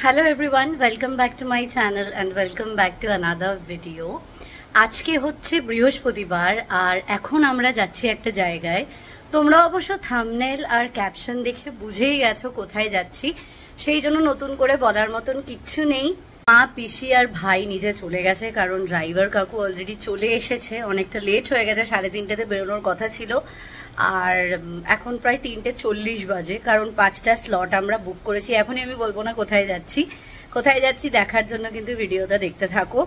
Hello everyone, welcome back to my channel and welcome back to another video. আজকে হচ্ছে বৃহস্পতিবার আর এখন আমরা যাচ্ছি একটা জায়গায়। তোমরা অবশ্য থাম্বনেল আর ক্যাপশন দেখে বুঝেই গেছো কোথায় যাচ্ছি, সেই জন্য নতুন করে বলার মতন কিচ্ছু নেই। মা, পিসি আর ভাই নিজে চলে গেছে কারণ ড্রাইভার কাকু অলরেডি চলে এসেছে। অনেকটা লেট হয়ে গেছে, 3:30তে বেরোনোর কথা ছিল আর এখন প্রায় 3:40 বাজে, কারণ 5টা স্লট আমরা বুক করেছি। এখনই আমি বলবো না কোথায় যাচ্ছি দেখার জন্য কিন্তু ভিডিওটা দেখতে থাকো।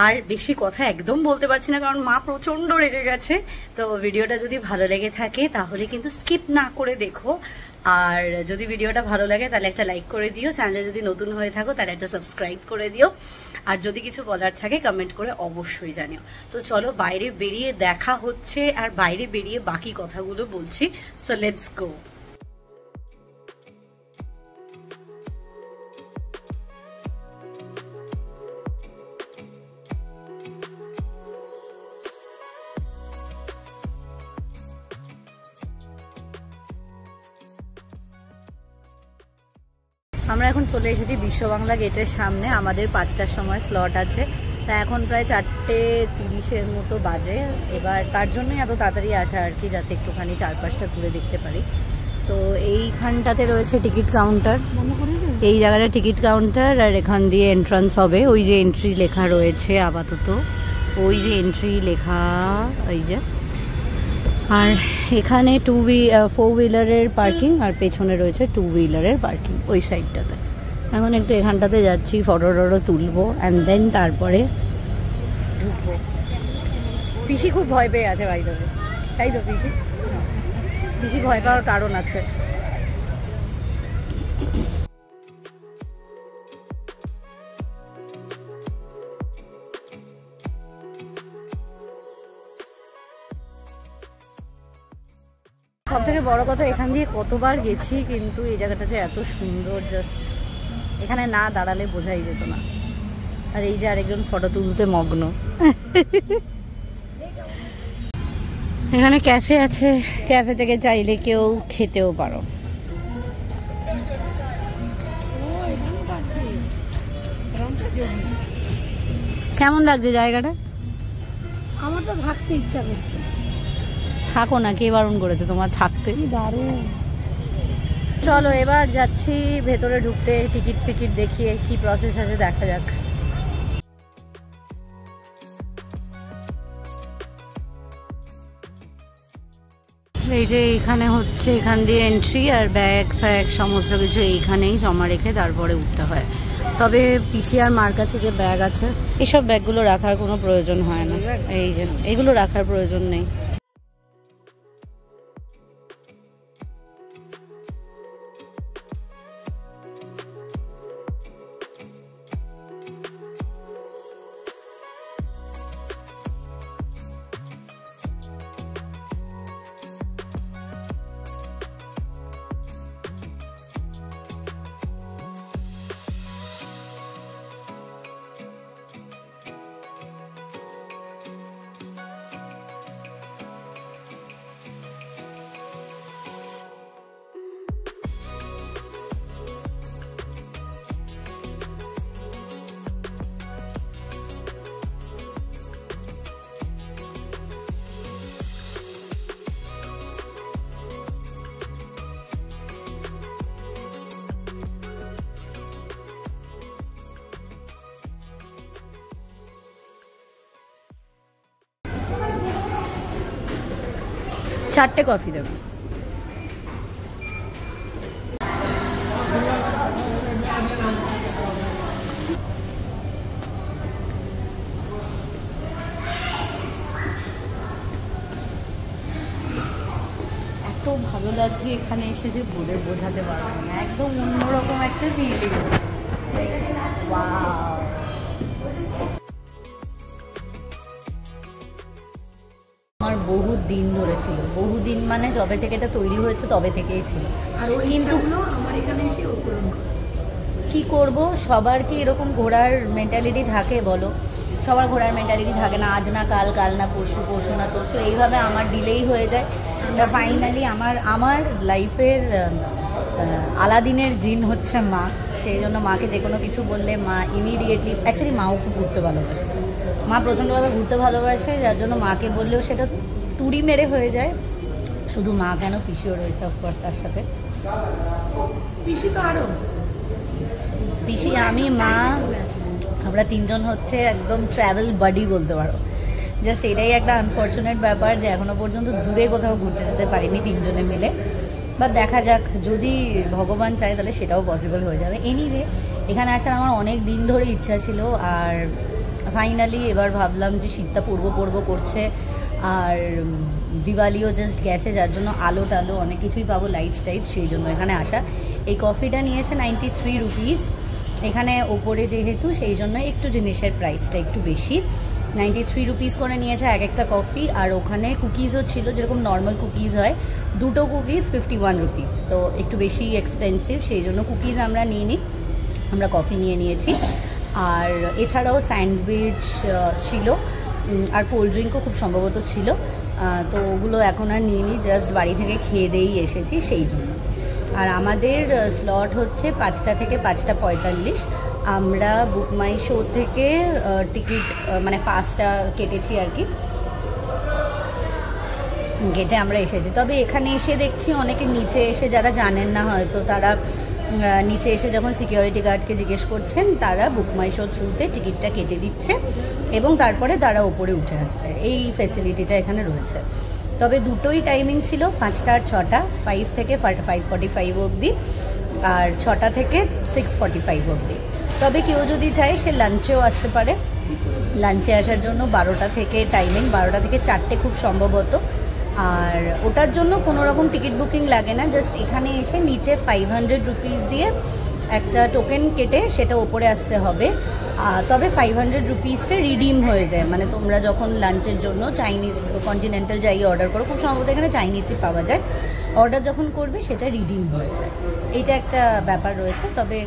আর বেশি কথা একদম বলতে পারছি না কারণ মা প্রচন্ড রেগে গেছে। তো ভিডিওটা যদি ভালো লেগে থাকে তাহলে কিন্তু স্কিপ না করে দেখো, আর যদি ভিডিওটা ভালো লাগে তাহলে একটা লাইক করে দিও। চ্যানেলে যদি নতুন হয়ে থাকো তাহলে একটা সাবস্ক্রাইব করে দিও, আর যদি কিছু বলার থাকে কমেন্ট করে অবশ্যই জানিও। তো চলো, বাইরে বেরিয়ে দেখা হচ্ছে আর বাইরে বেরিয়ে বাকি কথাগুলো বলছি। So let's go. আমরা এখন চলে এসেছি বিশ্ব বাংলা গেটের সামনে। আমাদের 5টার সময় স্লট আছে, তা এখন প্রায় 4:30-এর মতো বাজে। এবার তার জন্যই এত তাড়াতাড়ি আসা আর কি, যাতে একটুখানি চারপাশটা ঘুরে দেখতে পারি। তো এইখানটাতে রয়েছে টিকিট কাউন্টার, এই জায়গাটা টিকিট কাউন্টার, আর এখান দিয়ে এন্ট্রান্স হবে। ওই যে এন্ট্রি লেখা রয়েছে আপাতত, ওই যে এন্ট্রি লেখা, ওই যে। আর এখানে 4 হুইলারের পার্কিং আর পেছনে রয়েছে 2 হুইলারের পার্কিং ওই সাইডটাতে। এখন একটু এখানটাতে যাচ্ছি, ফটো তুলবো অ্যান্ড দেন তারপরে ঢুকবো। পিসি খুব ভয় পেয়ে আছে ভাই, তবে তাই তো পিসি ভয় পাওয়ার কারণ আছে। সব থেকে বড় কথা, এখান দিয়ে কতবার গেছি কিন্তু এই জায়গাটা যে এত সুন্দর, জাস্ট এখানে না দাঁড়ালে বোঝাই যেত না। আর এই যে আরেকজন ফটো তুলতে মগ্ন। এখানে ক্যাফে আছে, ক্যাফে থেকে চাইলে কেউ খেতেও পারো। কেমন লাগছে জায়গাটা? আমার তো থাকতে ইচ্ছা করছে। থাকো না, কে বারণ করেছে তোমার থাকতে? দারুণ। চলো এবার যাচ্ছি ভেতরে ঢুকতে, টিকিট ফিকিট দেখিয়ে কি প্রসেস আছে দেখা যাক। এই যে এইখানে হচ্ছে, এখান দিয়ে এন্ট্রি, আর ব্যাগ ফ্যাগ সমস্ত কিছু এইখানেই জমা রেখে তারপরে উঠতে হয়। তবে পিসি আর মার কাছে যে ব্যাগ আছে, এইসব ব্যাগগুলো রাখার কোনো প্রয়োজন হয় না। এই যে এগুলো রাখার প্রয়োজন নেই। চারটে কফি দেবো। এত ভালো লাগছে এখানে এসে যে বলে বোঝাতে পারবো না, একদম অন্যরকম একটা ফিলিং। ওয়াও, আমার বহু দিন ধরে ছিল, বহুদিন মানে যবে থেকে এটা তৈরি হয়েছে তবে থেকেই ছিল। আর কিন্তু আমার এখানে এসে পূরণ করে কি করব, সবার কি এরকম ঘোরার মেন্টালিটি থাকে বলো? সবার ঘোরার মেন্টালিটি থাকে না। আজ না কাল, কাল না পরশু, পরশু না তরশু, এইভাবে আমার ডিলেই হয়ে যায়। তা ফাইনালি আমার লাইফের আলাদিনের জিন হচ্ছে মা, সেই জন্য মাকে যে কোনো কিছু বললে মা ইমিডিয়েটলি, অ্যাকচুয়ালি মাও খুব ঘুরতে ভালোবাসে, মা প্রচণ্ডভাবে ঘুরতে ভালোবাসে, যার জন্য মাকে বললেও সেটা তুড়ি মেরে হয়ে যায়। শুধু মা কেন, পিসিও রয়েছে অফকোর্স তার সাথে। পিসি তো আরো, পিসি, আমি, মা, আমরা তিনজন হচ্ছে একদম ট্রাভেল বাডি বলতে পারো। জাস্ট এটাই একটা আনফর্চুনেট ব্যাপার যে এখনো পর্যন্ত দূরে কোথাও ঘুরতে যেতে পারিনি তিনজনে মিলে, বা দেখা যাক, যদি ভগবান চায় তাহলে সেটাও পসিবল হয়ে যাবে। এনিওয়ে, এখানে আসার আমার অনেক দিন ধরে ইচ্ছা ছিল, আর ফাইনালি এবার ভাবলাম যে শীতটা পূর্ব করছে, আর দিওয়ালিও জাস্ট গেছে, যার জন্য আলো টালো অনেক কিছুই পাবো, লাইটস টাইটস, সেই জন্য এখানে আসা। এই কফিটা নিয়েছে 93 রুপিস এখানে ওপরে যেহেতু, সেই জন্য একটু জিনিসের প্রাইসটা একটু বেশি, 93 রুপিস করে নিয়েছে এক একটা কফি। আর ওখানে কুকিজও ছিল, যেরকম নর্মাল কুকিজ হয়, দুটো কুকিজ 51 রুপিস, তো একটু বেশি এক্সপেন্সিভ, সেই জন্য কুকিজ আমরা নিইনি, আমরা কফি নিয়ে নিয়েছি। আর এছাড়াও স্যান্ডউইচ ছিল, আর কোল্ড ড্রিঙ্কও খুব সম্ভবত ছিল, তো ওগুলো এখন আর নিইনি, জাস্ট বাড়ি থেকে খেয়ে দিয়েই এসেছি সেই জন্য। আর আমাদের স্লট হচ্ছে 5টা থেকে 5টা 45। আমরা বুক মাই শো থেকে টিকিট মানে 5টা কেটেছি আর কি, গেটে আমরা এসেছি। তবে এখানে এসে দেখছি অনেকে নিচে এসে, যারা জানেন না হয়তো, তারা নিচে এসে যখন সিকিউরিটি গার্ডকে জিজ্ঞেস করছেন, তারা বুক মাই শো থ্রুতে টিকিটটা কেটে দিচ্ছে এবং তারপরে তারা ওপরে উঠে আসছে, এই ফ্যাসিলিটিটা এখানে রয়েছে। তবে দুটোই টাইমিং ছিল, 5টা আর 6টা, 5 থেকে 5:45 অবধি, আর 6টা থেকে 6:45 অবধি। তবে কেউ যদি চায় সে লাঞ্চেও আসতে পারে, লাঞ্চে আসার জন্য 12টা থেকে টাইমিং, 12টা থেকে 4টে খুব সম্ভবত। আর ওটার জন্য কোনো রকম টিকিট বুকিং লাগে না, জাস্ট এখানে এসে নিচে 500 রুপিস দিয়ে একটা টোকেন কেটে সেটা ওপরে আসতে হবে। তবে 500 রুপিসটা রিডিম হয়ে যায়, মানে তোমরা যখন লাঞ্চের জন্য চাইনিজ কন্টিনেন্টাল যাই অর্ডার করো, খুব সম্ভবত এখানে চাইনিজই পাওয়া যায়, অর্ডার যখন করবে সেটা রিডিম হয়ে যায়, এইটা একটা ব্যাপার রয়েছে। তবে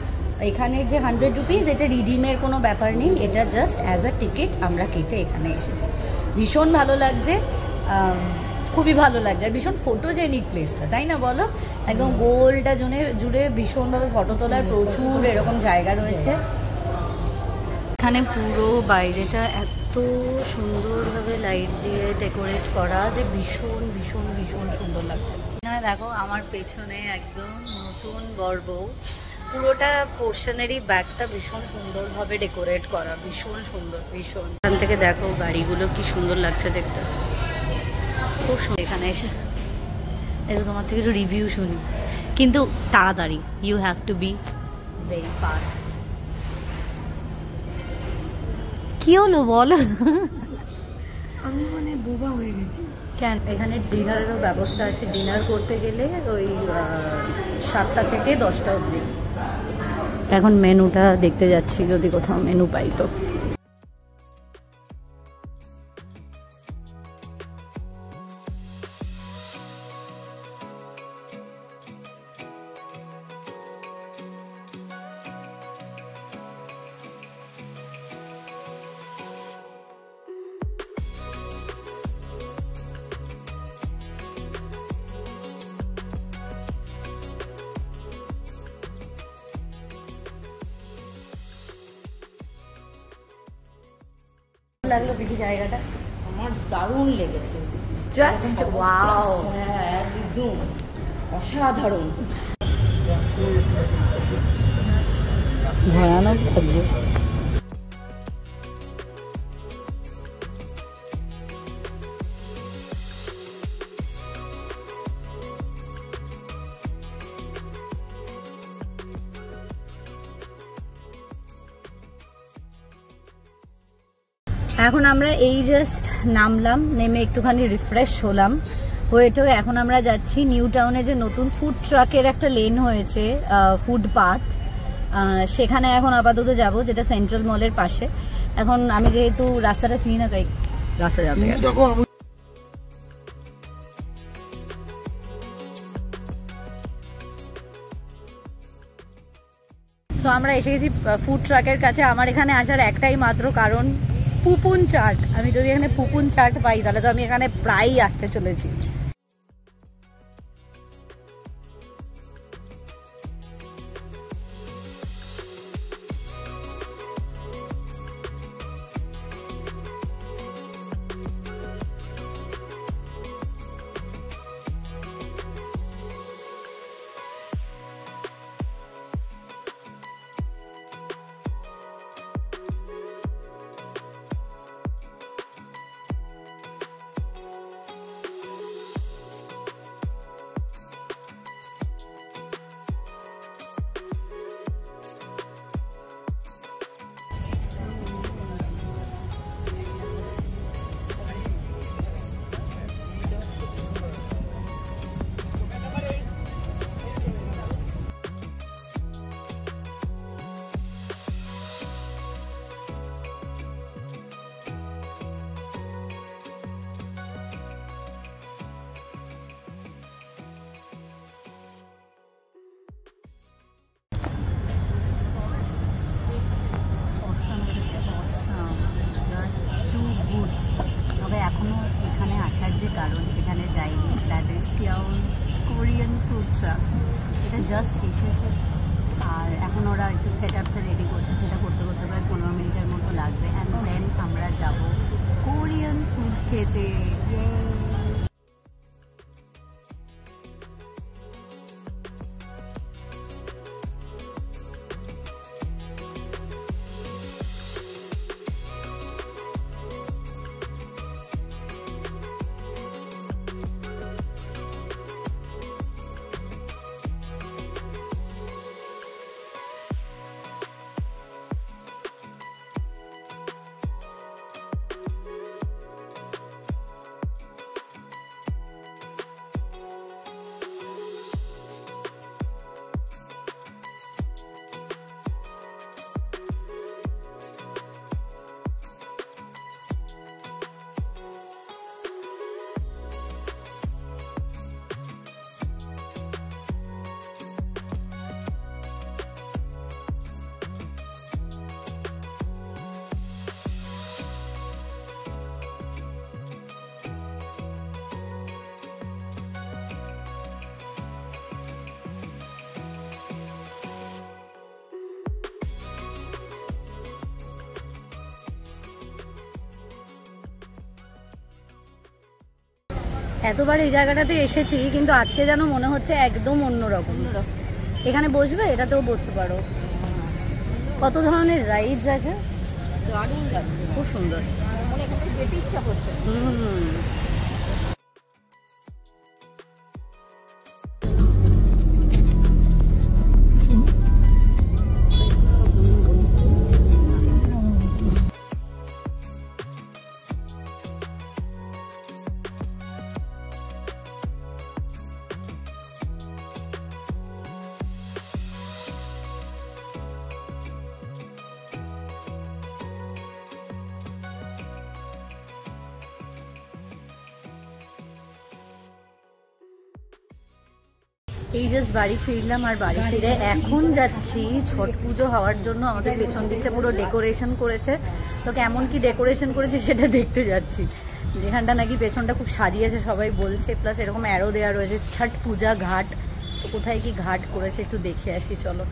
এখানের যে 100 রুপিস, এটা রিডিমের কোনো ব্যাপার নেই, এটা জাস্ট অ্যাজ আ টিকিট আমরা কেটে এখানে এসেছি। ভীষণ ভালো লাগছে, খুবই ভালো লাগছে, আর ভীষণ ফটোজেনিক প্লেসটা, তাই না বলো? একদম গোলটা জুড়ে ভীষণভাবে ফটো তোলার প্রচুর এরকম জায়গা রয়েছে। এখানে পুরো বাইরেটা এত সুন্দরভাবে লাইট দিয়ে ডেকোরেট করা যে ভীষণ ভীষণ ভীষণ সুন্দর লাগছে। দেখো আমার পেছনে একদম নতুন বর বউ, পুরোটা পোর্শনেরই ব্যাগটা ভীষণ সুন্দরভাবে ডেকোরেট করা, ভীষণ সুন্দর, ভীষণ। এখান থেকে দেখো গাড়িগুলো কি সুন্দর লাগছে দেখতে, খুব সুন্দর। এখানে এসে একটু তোমার থেকে একটু রিভিউ শুনি, কিন্তু তাড়াতাড়ি, you have to be very fast. কি হলো বলো? আমি মানে বোবা হয়ে গেছি। কেন? এখানে ডিনারেরও ব্যবস্থা আছে, ডিনার করতে গেলে ওই 7টা থেকে 10টা অবধি। এখন মেনুটা দেখতে যাচ্ছি, যদি কোথাও মেনু পাই তো। লাগলো বেশি জায়গাটা? আমার দারুণ লেগেছে, জাস্ট ওয়াও, হ্যাঁ একদম অসাধারণ, ভয়ানক লাগছে। এখন আমরা এই জাস্ট নামলাম, নেমে একটুখানি রিফ্রেশ হলাম, হয়েটো এখন আমরা যাচ্ছি নিউ টাউনে যে নতুন ফুড ট্রাকের একটা লেন হয়েছে, ফুটপাথ, সেখানে এখন আপাতত যাব, যেটা সেন্ট্রাল মলের পাশে। এখন আমি যেহেতু রাস্তাটা চিনি না, তাই রাস্তা যাবে। তো আমরা এসে গেছি ফুড ট্রাকের কাছে। আমার এখানে আসার একটাই মাত্র কারণ, পুপুন চাট। আমি যদি এখানে পুপুন চাট পাই তাহলে তো আমি এখানে প্রায়ই আসতে চলেছি। সেট আপটা রেডি করছে, সেটা করতে করতে প্রায় 15 মিনিটের মতো লাগবে। অ্যান্ড দেন আমরা যাব কোরিয়ান ফুড খেতে। এতবার এই জায়গাটাতে এসেছি, কিন্তু আজকে যেন মনে হচ্ছে একদম অন্যরকম। এখানে বসবে, এটাতেও বসতে পারো। কত ধরনের রাইডস আছে, দারুণ লাগছে, খুব সুন্দর। মানে এখানে যেতে ইচ্ছা করছে। এই জাস্ট বাড়ি ফিরলাম, আর বাড়ি ফিরে এখন যাচ্ছি ছট পুজো হওয়ার জন্য। আমাদের পেছন দিকটা পুরো ডেকোরেশন করেছে, তো কেমন কি ডেকোরেশন করেছে সেটা দেখতে যাচ্ছি। যেখানটা নাকি পেছনটা খুব সাজিয়েছে সবাই বলছে, প্লাস এরকম অ্যারো দেওয়া রয়েছে ছট পূজা ঘাট। তো কোথায় কি ঘাট করেছে একটু দেখে আসি, চলো।